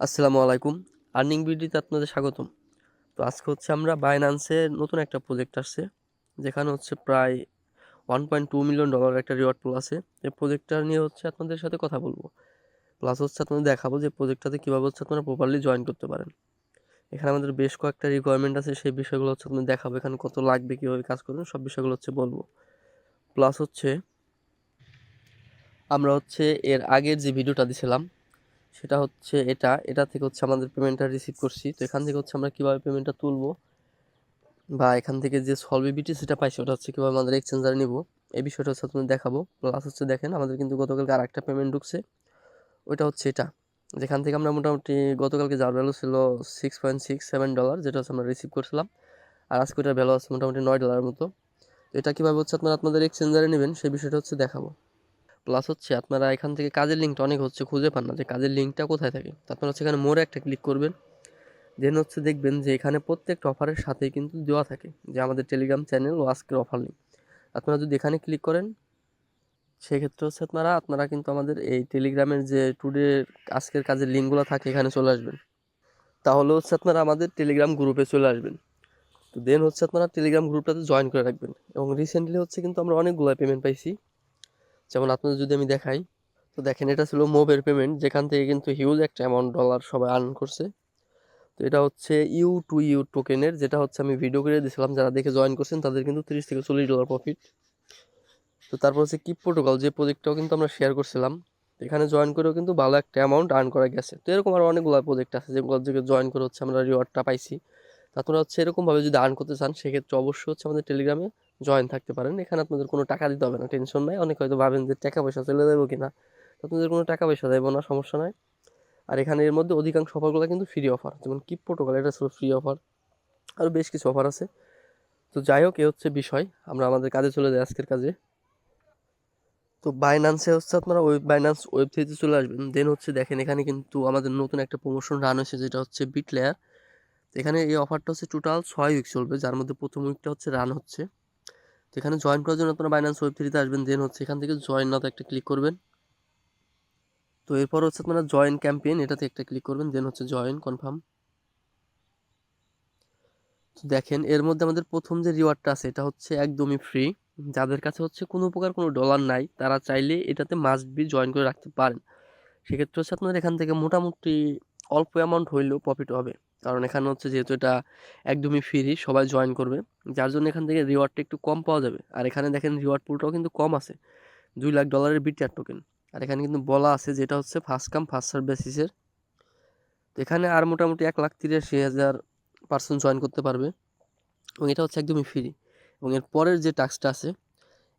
আসসালামু আলাইকুম। আর্নিং ভিডিওতে আপনাদের স্বাগতম। তো আজকে হচ্ছে আমরা বাইন্যান্সের নতুন একটা প্রজেক্ট আসছে, যেখানে হচ্ছে প্রায় $1.2 মিলিয়ন একটা রিওয়ার্ড পুল আছে। এই প্রজেক্টটা নিয়ে হচ্ছে আপনাদের সাথে কথা বলবো, প্লাস হচ্ছে আপনাদের দেখাবো যে প্রজেক্টটাতে কীভাবে হচ্ছে আপনারা প্রপারলি জয়েন করতে পারেন। এখানে আমাদের বেশ কয়েকটা রিকোয়ারমেন্ট আছে, সেই বিষয়গুলো হচ্ছে আপনাদের দেখাবো, এখানে কত লাগবে, কীভাবে কাজ করবেন, সব বিষয়গুলো হচ্ছে বলবো। প্লাস হচ্ছে আমরা হচ্ছে এর আগের যে ভিডিওটা দিছিলাম, সেটা হচ্ছে এটা থেকে হচ্ছে আমাদের পেমেন্টটা রিসিভ করছি। তো এখান থেকে হচ্ছে আমরা কীভাবে পেমেন্টটা তুলবো বা এখান থেকে যে সলভিবিলিটি সেটা পাইছি, ওটা হচ্ছে কীভাবে আমাদের এক্সচেঞ্জারে নিব, এই বিষয়টা হচ্ছে আপনাদের দেখাবো। প্লাস হচ্ছে দেখেন আমাদের কিন্তু গতকালকে আর একটা পেমেন্ট ঢুকছে, ওইটা হচ্ছে এটা, যেখান থেকে আমরা মোটামুটি গতকালকে যার ভ্যালু ছিল $6.67, যেটা হচ্ছে আমরা রিসিভ করছিলাম, আর আজকে ওটার ভ্যালু আছে মোটামুটি $9 মতো। তো এটা কীভাবে হচ্ছে আপনারা আপনাদের এক্সচেঞ্জারে নেবেন সেই বিষয়টা হচ্ছে দেখাবো। প্লাস হচ্ছে আপনারা এখান থেকে কাজের লিঙ্কটা অনেক হচ্ছে খুঁজে পান না, যে কাজের লিঙ্কটা কোথায় থাকে। তো আপনারা হচ্ছে এখানে মোড়ে একটা ক্লিক করবেন, দেন হচ্ছে দেখবেন যে এখানে প্রত্যেকটা অফারের সাথে কিন্তু দেওয়া থাকে যে আমাদের টেলিগ্রাম চ্যানেল ও আজকের অফার লিঙ্ক। আপনারা যদি এখানে ক্লিক করেন, সেক্ষেত্রে হচ্ছে আপনারা কিন্তু আমাদের এই টেলিগ্রামের যে টুডে আজকের কাজের লিঙ্কগুলো থাকে এখানে চলে আসবেন। তাহলে হচ্ছে আপনারা আমাদের টেলিগ্রাম গ্রুপে চলে আসবেন। তো দেন হচ্ছে আপনারা টেলিগ্রাম গ্রুপটাতে জয়েন করে রাখবেন। এবং রিসেন্টলি হচ্ছে কিন্তু আমরা অনেকগুলো পেমেন্ট পাইছি, যেমন আপনাদের যদি আমি দেখাই, তো দেখেন এটা ছিল মোবের পেমেন্ট, যেখান থেকে কিন্তু হিউজ একটা অ্যামাউন্ট ডলার সবাই আর্ন করছে। তো এটা হচ্ছে ইউ টোকেনের, যেটা হচ্ছে আমি ভিডিও করে দিয়েছিলাম, যারা দেখে জয়েন করছেন তাদের কিন্তু $30 থেকে $40 প্রফিট। তো তারপর হচ্ছে কিপ প্রোটোকল, যে প্রজেক্টটাও কিন্তু আমরা শেয়ার করছিলাম, এখানে জয়েন করেও কিন্তু ভালো একটা অ্যামাউন্ট আর্ন করা গেছে। তো এরকম আরও অনেকগুলো প্রজেক্ট আছে যেগুলো থেকে জয়েন করে হচ্ছে আমরা রিওয়ার্ডটা পাইছি। তো আপনারা হচ্ছে এরকমভাবে যদি আর্ন করতে চান, সেক্ষেত্রে অবশ্যই হচ্ছে আমাদের টেলিগ্রামে জয়েন থাকতে পারেন। এখানে আপনাদের কোনো টাকা দিতে হবে না, টেনশন নাই। অনেকে হয়তো ভাবেন যে টাকা পয়সা চলে যাবো কিনা, তো আপনাদের কোনো টাকা পয়সা দেবো না, সমস্যা নাই। আর এখানে এর মধ্যে অধিকাংশ অফারগুলো কিন্তু ফ্রি অফার, যেমন কিপ প্রোটোকল এটা ছিল ফ্রি অফার, আরও বেশ কিছু অফার আছে। তো যাই হোক, এ হচ্ছে বিষয়, আমরা আমাদের কাজে চলে যাই আজকের কাজে। তো বাইন্যান্সে হচ্ছে আপনারা বাইন্যান্স ওয়েব থ্রিতে চলে আসবেন। দেন হচ্ছে দেখেন এখানে কিন্তু আমাদের নতুন একটা প্রমোশন রান হয়েছে, যেটা হচ্ছে বিট লেয়ার। এখানে এই অফারটা হচ্ছে টোটাল 6 উইক চলবে, যার মধ্যে প্রথম উইকটা হচ্ছে রান হচ্ছে। তো এখানে জয়েন করার জন্য আপনারা বাইন্যান্স ওয়েব থ্রিতে আসবেন, দেন হচ্ছে এখান থেকে জয়েন নাওতে একটা ক্লিক করবেন। তো এরপর হচ্ছে আপনারা জয়েন ক্যাম্পেইন এটাতে একটা ক্লিক করবেন, দেন হচ্ছে জয়েন কনফার্ম। দেখেন এর মধ্যে আমাদের প্রথম যে রিওয়ার্ডটা আছে এটা হচ্ছে একদমই ফ্রি। যাদের কাছে হচ্ছে কোনো প্রকার কোনো ডলার নাই, তারা চাইলে এটাতে মাস্ট বি জয়েন করে রাখতে পারেন। সেক্ষেত্রে হচ্ছে আপনাদের এখান থেকে মোটামুটি অল্প অ্যামাউন্ট হইলেও প্রফিট হবে, কারণ এখানে হচ্ছে যেহেতু এটা একদমই ফ্রি, সবাই জয়েন করবে, যার জন্য এখান থেকে রিওয়ার্ডটা একটু কম পাওয়া যাবে। আর এখানে দেখেন রিওয়ার্ড পুলটাও কিন্তু কম আছে, $2 লাখ বিটিআর টোকেন। আর এখানে কিন্তু বলা আছে যেটা হচ্ছে ফার্স্ট কাম ফার্স্ট সার্ভ বেসিসের। তো এখানে আর মোটামুটি 1,83,000 পার্সন জয়েন করতে পারবে, এবং এটা হচ্ছে একদমই ফ্রি। এবং এর পরের যে টাস্কটা আছে,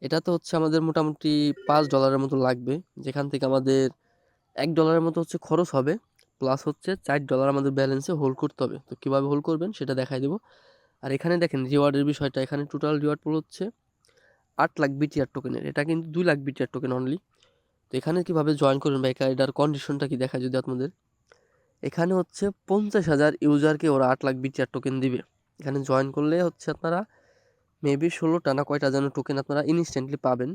এটা তো হচ্ছে আমাদের মোটামুটি $5 মতো লাগবে, যেখান থেকে আমাদের $1 মতো হচ্ছে খরচ হবে, প্লাস হচ্ছে $4 আমাদের ব্যালেন্সে হোল্ড করতে হবে। তো কীভাবে হোল্ড করবেন সেটা দেখাই দেবো। আর এখানে দেখেন রিওয়ার্ডের বিষয়টা, এখানে টোটাল রিওয়ার্ড পুল হচ্ছে 8 লাখ বিটিআর টোকেনের, এটা কিন্তু 2 লাখ বিটিআর টোকেন অনলি। তো এখানে কীভাবে জয়েন করবেন বা এটার কন্ডিশনটা কি দেখায় যদি আপনাদের, এখানে হচ্ছে 50,000 ইউজারকে ওরা 8 লাখ বিটিআর টোকেন দিবে। এখানে জয়েন করলে হচ্ছে আপনারা মেবি 16টা না কয়টা যেন টোকেন আপনারা ইনস্ট্যান্টলি পাবেন।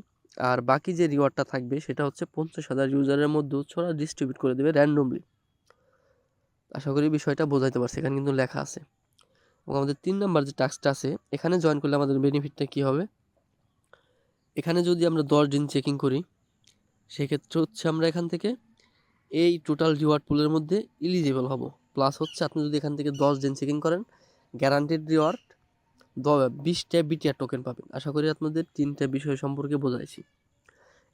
আর বাকি যে রিওয়ার্ডটা থাকবে সেটা হচ্ছে 50,000 ইউজারের মধ্যে হচ্ছে ওরা ডিস্ট্রিবিউট করে দেবে র্যান্ডমলি। আশা করি বিষয়টা বোঝাইতে পারছি, এখানে কিন্তু লেখা আছে। এবং আমাদের 3 নাম্বার যে টাস্কটা আছে, এখানে জয়েন করলে আমাদের বেনিফিটটা কী হবে, এখানে যদি আমরা 10 দিন চেকিং করি, সেক্ষেত্রে হচ্ছে আমরা এখান থেকে এই টোটাল রিওয়ার্ড পুলের মধ্যে এলিজিবল হব। প্লাস হচ্ছে আপনি যদি এখান থেকে 10 দিন চেকিং করেন, গ্যারান্টেড রিওয়ার্ড 20টা বিটিআর টোকেন পাবেন। আশা করি আপনাদের 3টা বিষয় সম্পর্কে বোঝাইছি।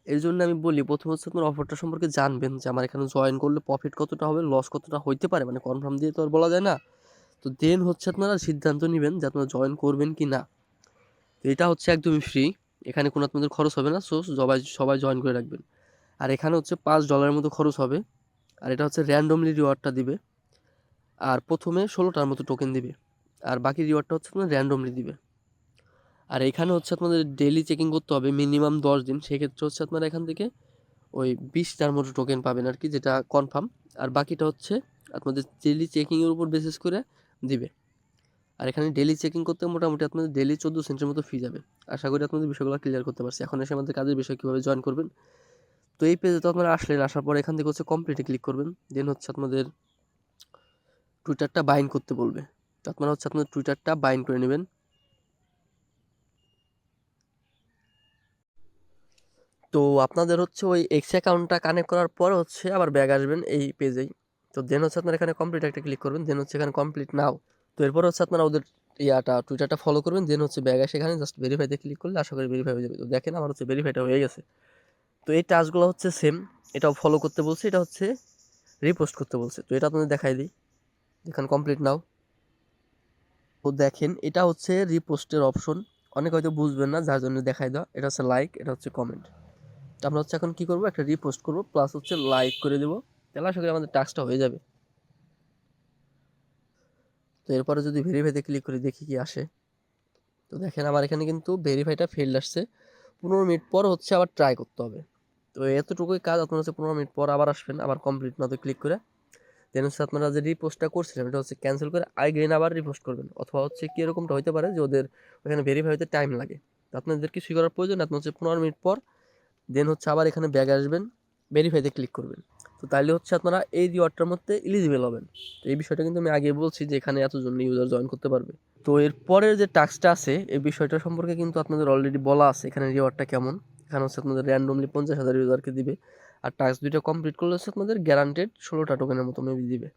এর জন্য আমি বলি, প্রথম হচ্ছে আপনার অফারটা সম্পর্কে জানবেন, যে আমার এখানে জয়েন করলে প্রফিট কতটা হবে, লস কতটা হইতে পারে, মানে কনফার্ম দিয়ে তো আর বলা যায় না। তো দেন হচ্ছে আপনারা সিদ্ধান্ত নেবেন যে আপনারা জয়েন করবেন কি না। তো এটা হচ্ছে একদমই ফ্রি, এখানে কোনো আপনাদের খরচ হবে না, সো সবাই জয়েন করে রাখবেন। আর এখানে হচ্ছে $5 মতো খরচ হবে, আর এটা হচ্ছে র্যান্ডমলি রিওয়ার্ডটা দিবে। আর প্রথমে 16টার মতো টোকেন দিবে, আর বাকি রিওয়ার্ডটা হচ্ছে আপনার র্যান্ডমলি দিবে। আর এখানে হচ্ছে আপনাদের ডেইলি চেকিং করতে হবে মিনিমাম 10 দিন, সেক্ষেত্রে হচ্ছে আপনারা এখান থেকে ওই 20টার মতো টোকেন পাবেন আর কি, যেটা কনফার্ম। আর বাকিটা হচ্ছে আপনাদের ডেইলি চেকিংয়ের উপর বেসিস করে দিবে। আর এখানে ডেইলি চেকিং করতে মোটামুটি আপনাদের ডেইলি 14 সেন্টের মতো ফি যাবে। আশা করি আপনাদের বিষয়গুলো ক্লিয়ার করতে পারছি। এখন এসে আমাদের কাজের বিষয় কীভাবে জয়েন করবেন। তো এই পেজে তো আপনারা আসলেন, আসার পর এখান থেকে হচ্ছে কমপ্লিটে ক্লিক করবেন, দেন হচ্ছে আপনাদের টুইটারটা বাইন্ড করতে বলবে। তো আপনারা হচ্ছে আপনাদের টুইটারটা বাইন্ড করে নেবেন। তো আপনাদের হচ্ছে ওই এক্স অ্যাকাউন্টটা কানেক্ট করার পর হচ্ছে আবার ব্যাক আসবেন এই পেজেই। তো দেন হচ্ছে আপনারা এখানে কমপ্লিট একটা ক্লিক করবেন, দেন হচ্ছে এখানে কমপ্লিট নাও। তো এরপর হচ্ছে আপনারা ওদের টুইটারটা ফলো করবেন, দেন হচ্ছে ব্যাক আসে এখানে জাস্ট ভেরিফাইতে ক্লিক করলে আশা করি ভেরিফাই হয়ে যাবে। তো দেখেন আমার হচ্ছে ভেরিফাইটা হয়ে গেছে। তো এই টাস্কগুলো হচ্ছে সেম, এটাও ফলো করতে বলছে, এটা হচ্ছে রিপোস্ট করতে বলছে। তো এটা আপনাদের দেখাই দিই, এখানে কমপ্লিট নাও। তো দেখেন এটা হচ্ছে রিপোস্টের অপশন, অনেকে হয়তো বুঝবেন না যার জন্য দেখাই দেওয়া। এটা হচ্ছে লাইক, এটা হচ্ছে কমেন্ট। তো আমরা হচ্ছে এখন কি করবো, একটা রিপোস্ট করবো প্লাস হচ্ছে লাইক করে দেবো, তাহলে আশা করি আমাদের টাস্কটা হয়ে যাবে। তো এরপরে যদি ভেরিফাইতে ক্লিক করে দেখি কি আসে। তো দেখেন আমার এখানে কিন্তু ভেরিফাইটা ফেল্ড আসছে। 15 মিনিট পর হচ্ছে আবার ট্রাই করতে হবে। তো এতটুকুই কাজ, আপনার হচ্ছে 15 মিনিট পর আবার আসবেন, আবার কমপ্লিট নাতে ক্লিক করে দেন হচ্ছে আপনারা যে রিপোস্টটা করছিলেন এটা হচ্ছে ক্যান্সেল করে আইগেন আবার রিপোস্ট করবেন। অথবা হচ্ছে কি এরকমটা হতে পারে যে ওদের ওখানে ভেরিফাই হতে টাইম লাগে। তো আপনাদের কিছুই করার প্রয়োজন না, আপনার হচ্ছে 15 মিনিট পর দেন হচ্ছে আবার এখানে ব্যাগ আসবেন, ভেরিফাইতে ক্লিক করবেন। তো তাইলে হচ্ছে আপনারা এই রিওয়ার্ডটার মধ্যে এলিজিবল হবেন। তো এই বিষয়টা কিন্তু আমি আগে বলছি যে এখানে এতজন ইউজার জয়েন করতে পারবে। তো এর পরের যে টাস্কটা আছে এই বিষয়টা সম্পর্কে কিন্তু আপনাদের অলরেডি বলা আছে এখানে রিওয়ার্ডটা কেমন। এখানে হচ্ছে আপনাদের র্যান্ডমলি 50,000 ইউজারকে দিবে। আর টাস্ক দুইটা কমপ্লিট করলে হচ্ছে আপনাদের গ্যারান্টেড 16টা টোকেনের মতো মেবি দিবে।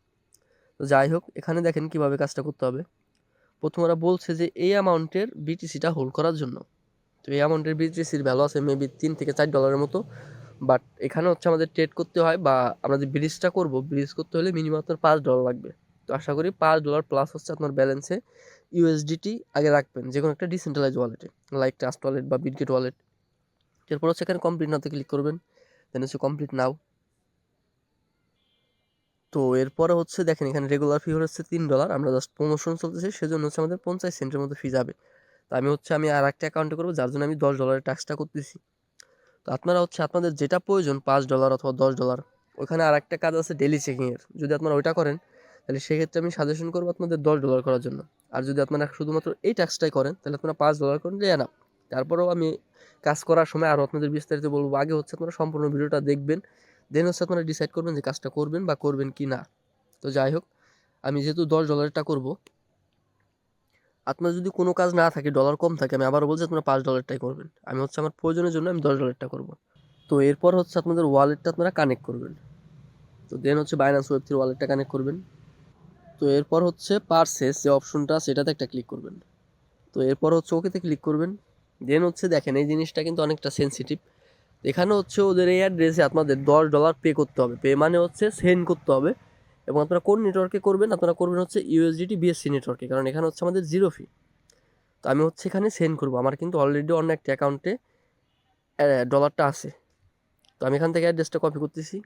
তো যাই হোক, এখানে দেখেন কিভাবে কাজটা করতে হবে। প্রথম ওরা বলছে যে এই অ্যামাউন্টের বিটিসিটা হোল্ড করার জন্য। তো এই অ্যামাউন্টের বিটিসির ভ্যালু আছে মেবি $3 থেকে $4 মতো। বাট এখানে হচ্ছে আমাদের ট্রেড করতে হয় বা আমরা যে ব্রিজটা করবো, ব্রিজ করতে হলে মিনিমাম আপনার $5 লাগবে। তো আশা করি $5 প্লাস হচ্ছে আপনার ব্যালেন্সে ইউএসডিটি আগে রাখবেন যে কোনো একটা ডিসেন্ট্রালাইজ ওয়ালেটে, লাইক ট্রাস্ট ওয়ালেট বা বিটগেট ওয়ালেট। এরপর হচ্ছে এখানে কমপ্লিট নাওতে ক্লিক করবেন, দেন হচ্ছে কমপ্লিট নাও। তো এরপরে হচ্ছে দেখেন এখানে রেগুলার ফি হচ্ছে $3, আমরা জাস্ট প্রমোশন চলতেছে সেজন্য হচ্ছে আমাদের 50 সেন্টের মতো ফি যাবে। তো আমি আর একটা অ্যাকাউন্টে করবো যার জন্য আমি $10 টাক্সটা করতেছি। তো আপনারা হচ্ছে আপনাদের যেটা প্রয়োজন $5 অথবা $10, ওখানে আর একটা কাজ আছে ডেলি চেকিংয়ের, যদি আপনারা ওইটা করেন তাহলে সেক্ষেত্রে আমি সাজেশন করবো আপনাদের $10 করার জন্য। আর যদি আপনারা শুধুমাত্র এই টাস্কটাই করেন তাহলে আপনারা $5 করলে না। তারপরেও আমি কাজ করার সময় আরও আপনাদের বিস্তারিত বলবো, আগে হচ্ছে আপনারা সম্পূর্ণ ভিডিওটা দেখবেন, দেন হচ্ছে আপনারা ডিসাইড করবেন যে কাজটা করবেন বা করবেন কি না। তো যাই হোক, আমি যেহেতু $10টা করবো, আপনার যদি কোনো কাজ না থাকে ডলার কম থাকে আমি আবারও বলছি আপনারা $5টাই করবেন। আমি হচ্ছে আমার প্রয়োজনের জন্য আমি $10টা করবো। তো এরপর হচ্ছে আপনাদের ওয়ালেটটা আপনারা কানেক্ট করবেন। তো দেন হচ্ছে বাইন্যান্স ওয়েব3 ওয়ালেটটা কানেক্ট করবেন। তো এরপর হচ্ছে পারচেস যে অপশনটা সেটাতে একটা ক্লিক করবেন। তো এরপর হচ্ছে ওকেতে ক্লিক করবেন। দেন হচ্ছে দেখেন এই জিনিসটা কিন্তু অনেকটা সেন্সিটিভ। এখানে হচ্ছে ওদের এই অ্যাড্রেসে আপনাদের $10 পে করতে হবে। পে মানে হচ্ছে সেন্ড করতে হবে। এবং আপনারা কোন নেটওয়ার্কে করবেন, আপনারা করবেন হচ্ছে ইউএসডিটি বিএসসি নেটওয়ার্কে, কারণ এখানে হচ্ছে আমাদের জিরো ফি। তো আমি হচ্ছে এখানে সেন্ড করবো, আমার কিন্তু অলরেডি অন্য একটা অ্যাকাউন্টে ডলারটা আছে। তো আমি এখান থেকে অ্যাড্রেসটা কপি করতেছি।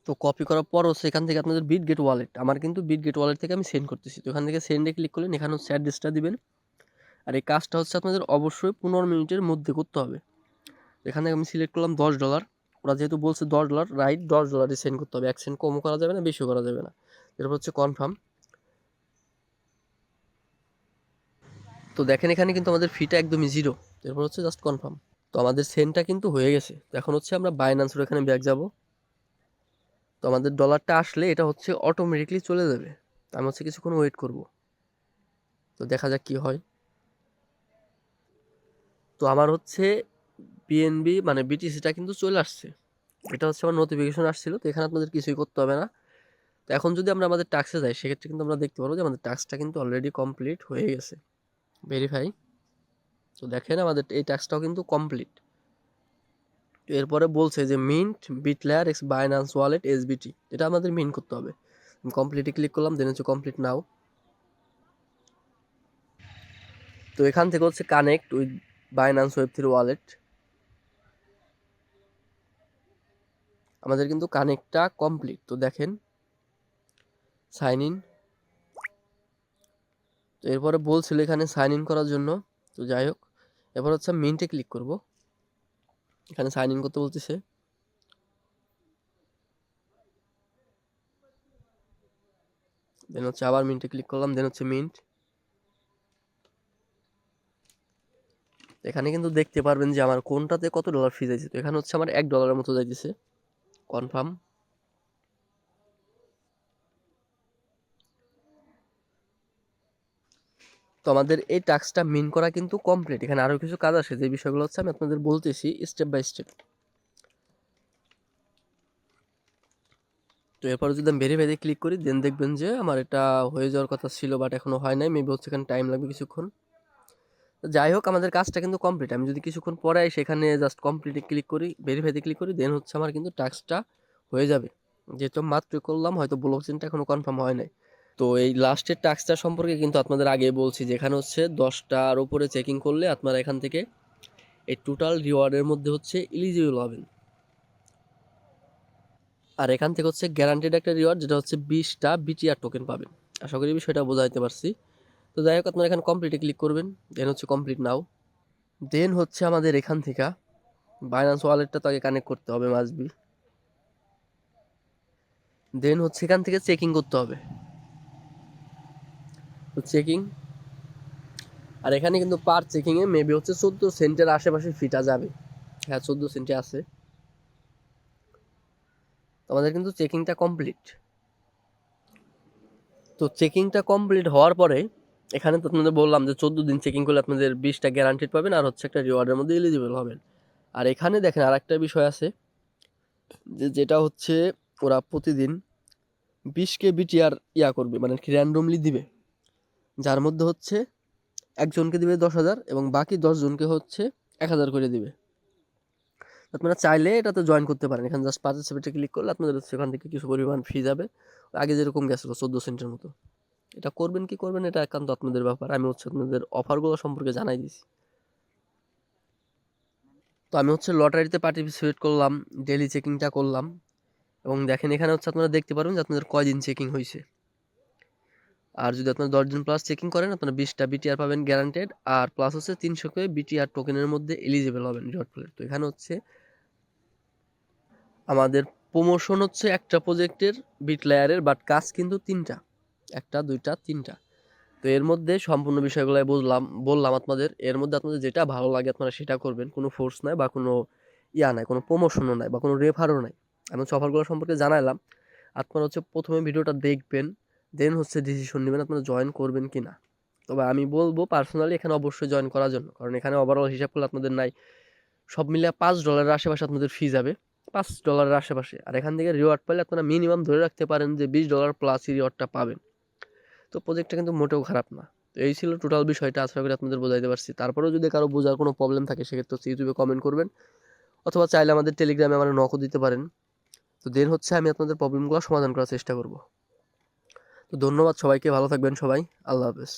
তো কপি করার পর হচ্ছে এখান থেকে আপনাদের বিটগেট ওয়ালেট, আমার কিন্তু বিটগেট ওয়ালেট থেকে আমি সেন্ড করতেছি। তো এখান থেকে সেন্ডে ক্লিক করলেন, এখানে হচ্ছে অ্যাড্রেসটা দিবেন। আর এই কাজটা হচ্ছে আপনাদের অবশ্যই 15 মিনিটের মধ্যে করতে হবে। এখান থেকে আমি সিলেক্ট করলাম $10। ওরা যেহেতু বলছে $10 রাইট, $10ই সেন্ড করতে হবে, 1 সেন্ট কমও করা যাবে না, বেশিও করা যাবে না। এরপর হচ্ছে কনফার্ম। তো দেখেন এখানে কিন্তু আমাদের ফিটা একদমই জিরো। এরপর হচ্ছে জাস্ট কনফার্ম। তো আমাদের সেন্ডটা কিন্তু হয়ে গেছে। তো এখন হচ্ছে আমরা বাইন্যান্সের এখানে ব্যাক যাব। তো আমাদের ডলারটা আসলে এটা হচ্ছে অটোমেটিকলি চলে যাবে। আমি হচ্ছে কিছুক্ষণ ওয়েট করব, তো দেখা যাক কি হয়। তো আমার হচ্ছে বিএনবি মানে বিটিসিটা কিন্তু চলে আসছে। এটা হচ্ছে আমার নোটিফিকেশন আসছিল। তো এখানে আপনাদের কিছুই করতে হবে না। তো এখন যদি আমরা আমাদের টাস্কে যাই সেক্ষেত্রে কিন্তু আমরা দেখতে পারবো যে আমাদের টাস্কটা কিন্তু অলরেডি কমপ্লিট হয়ে গেছে। ভেরিফাই। তো দেখেন আমাদের এই টাস্কটাও কিন্তু কমপ্লিট। তো এরপরে বলছে যে mint bitlayer X Binance wallet SBT, এটা আমাদের মিন্ট করতে হবে। কমপ্লিটে ক্লিক করলাম, দেন হচ্ছে কমপ্লিট নাও। তো এখান থেকে হচ্ছে কানেক্ট উইথ বাইন্যান্স ওয়েব3 ওয়ালেট, আমাদের কিন্তু কানেক্টটা কমপ্লিট। তো দেখেন সাইন ইন। তো এরপরে বলছিল এখানে সাইন ইন করার জন্য। তো যাই হোক, এরপর হচ্ছে মিন্টে ক্লিক করব, এখানে সাইন ইন করতে বলতেছে। দেন হচ্ছে আবার মিন্টে ক্লিক করলাম, দেন হচ্ছে মিন্ট। এখানে কিন্তু দেখতে পারবেন যে আমার কোনটাতে কত ডলার ফি যাইছে। তো এখানে হচ্ছে আমার $1 মতো যাইতেছে। কনফার্ম। তো আমাদের এই টাস্কটা মিন করা কিন্তু কমপ্লিট। এখানে আরও কিছু কাজ আছে, যে বিষয়গুলো হচ্ছে আমি আপনাদের বলতেছি স্টেপ বাই স্টেপ। তো এরপরে যদি আমি ভেরিফাইতে ক্লিক করি, দেন দেখবেন যে আমার এটা হয়ে যাওয়ার কথা ছিল, বাট এখনও হয় নাই। মেবি হচ্ছে এখানে টাইম লাগবে কিছুক্ষণ। তো যাই হোক, আমাদের কাজটা কিন্তু কমপ্লিট। আমি যদি কিছুক্ষণ পরে সেখানে জাস্ট কমপ্লিটে ক্লিক করি, ভেরিফাইতে ক্লিক করি, দেন হচ্ছে আমার কিন্তু টাস্কটা হয়ে যাবে। যেহেতু মাত্র করলাম, হয়তো ব্লক চেনটা এখনও কনফার্ম হয় নাই। তো এই লাস্টের টাস্কটা সম্পর্কে কিন্তু আপনাদের আগে বলছি, যেখানে হচ্ছে 10টার উপরে চেকিং করলে আপনারা এখান থেকে এই টোটাল রিওয়ার্ডের মধ্যে হচ্ছে এলিজিবল হবেন। আর এখান থেকে হচ্ছে গ্যারান্টেড একটা রিওয়ার্ড, যেটা হচ্ছে 20টা বিটিআর টোকেন পাবেন। আশা করি বিষয়টা বোঝাইতে পারছি। তো যাই হোক, আপনারা এখানে কমপ্লিটে ক্লিক করবেন, দেন হচ্ছে কমপ্লিট নাও। দেন হচ্ছে আমাদের এখান থেকে বাইন্যান্স ওয়ালেটটা তো আগে কানেক্ট করতে হবে, মাস্ট বি। দেন হচ্ছে এখান থেকে চেকিং করতে হবে, তো চেকিং। আর এখানে কিন্তু পার চেকিংয়ে মেবি হচ্ছে 14 সেন্টের আশেপাশে ফিটা যাবে। হ্যাঁ, 14 সেন্টে আছে। আমাদের কিন্তু চেকিংটা কমপ্লিট। তো চেকিংটা কমপ্লিট হওয়ার পরে এখানে তো আপনাদের বললাম যে 14 দিন চেকিং করলে আপনাদের 20টা গ্যারান্টেড পাবেন, আর হচ্ছে একটা রিওয়ার্ডের মধ্যে এলিজিবল হবেন। আর এখানে দেখেন আর একটা বিষয় আছে, যেটা হচ্ছে ওরা প্রতিদিন 20কে বিটিআর করবে, মানে র্যান্ডমলি দিবে, যার মধ্যে হচ্ছে একজনকে দিবে 10,000 এবং বাকি 10 জনকে হচ্ছে 1,000 করে দিবে। আপনারা চাইলে এটাতে জয়েন করতে পারেন। এখানে জাস্ট পার্টিসিপেটে ক্লিক করলে আপনাদের সেখান থেকে কিছু পরিমাণ ফি যাবে, আগে যেরকম গেছিলো 14 সেন্টের মতো। এটা করবেন কি করবেন এটা একান্ত আপনাদের ব্যাপার। আমি হচ্ছে আপনাদের অফারগুলো সম্পর্কে জানাই দিছি। তো আমি হচ্ছে লটারিতে পার্টিসিপেট করলাম, ডেলি চেকিংটা করলাম, এবং দেখেন এখানে হচ্ছে আপনারা দেখতে পারবেন যে আপনাদের কয়দিন চেকিং হয়েছে। আর যদি আপনারা 10 দিন প্লাস চেকিং করেন, আপনারা 20টা বিটিআর পাবেন গ্যারান্টেড, আর প্লাস হচ্ছে 300 বিটিআর টোকেনের মধ্যে এলিজিবল হবেন রিওয়ার্ড প্লেয়ার। তো এখানে হচ্ছে আমাদের প্রমোশন হচ্ছে একটা প্রজেক্টের বিট লেয়ারের, বাট কাজ কিন্তু 3টা, 1, 2, 3টা। তো এর মধ্যে সম্পূর্ণ বিষয়গুলো বললাম আপনাদের। এর মধ্যে আপনাদের যেটা ভালো লাগে আপনারা সেটা করবেন, কোনো ফোর্স নাই বা কোনো নাই, কোনো প্রমোশনও নাই বা কোনো রেফারও নাই। আমি হচ্ছে অফারগুলো সম্পর্কে জানাইলাম। আপনারা হচ্ছে প্রথমে ভিডিওটা দেখবেন, দেন হচ্ছে ডিসিশন নেবেন আপনারা জয়েন করবেন কি না। তবে আমি বলবো পার্সোনালি এখানে অবশ্যই জয়েন করার জন্য, কারণ এখানে ওভারঅল হিসাব করলে আপনাদের নাই সব মিলিয়ে $5 আশেপাশে আপনাদের ফি যাবে, $5 আশেপাশে। আর এখান থেকে রিওয়ার্ড পাইলে আপনারা মিনিমাম ধরে রাখতে পারেন যে $20 প্লাসই রিওয়ার্ডটা পাবেন। তো প্রজেক্টটা কিন্তু মোটেও খারাপ না। তো এই ছিল টোটাল বিষয়টা, আশা করি আপনাদের বোঝাইতে পারছি। তারপরেও যদি কারো বোঝার কোনো প্রবলেম থাকে সেক্ষেত্রে হচ্ছে ইউটিউবে কমেন্ট করবেন, অথবা চাইলে আমাদের টেলিগ্রামে আমার নকও দিতে পারেন। তো দেন হচ্ছে আমি আপনাদের প্রবলেমগুলো সমাধান করার চেষ্টা করব। তো ধন্যবাদ সবাইকে, ভালো থাকবেন সবাই, আল্লাহ হাফেজ।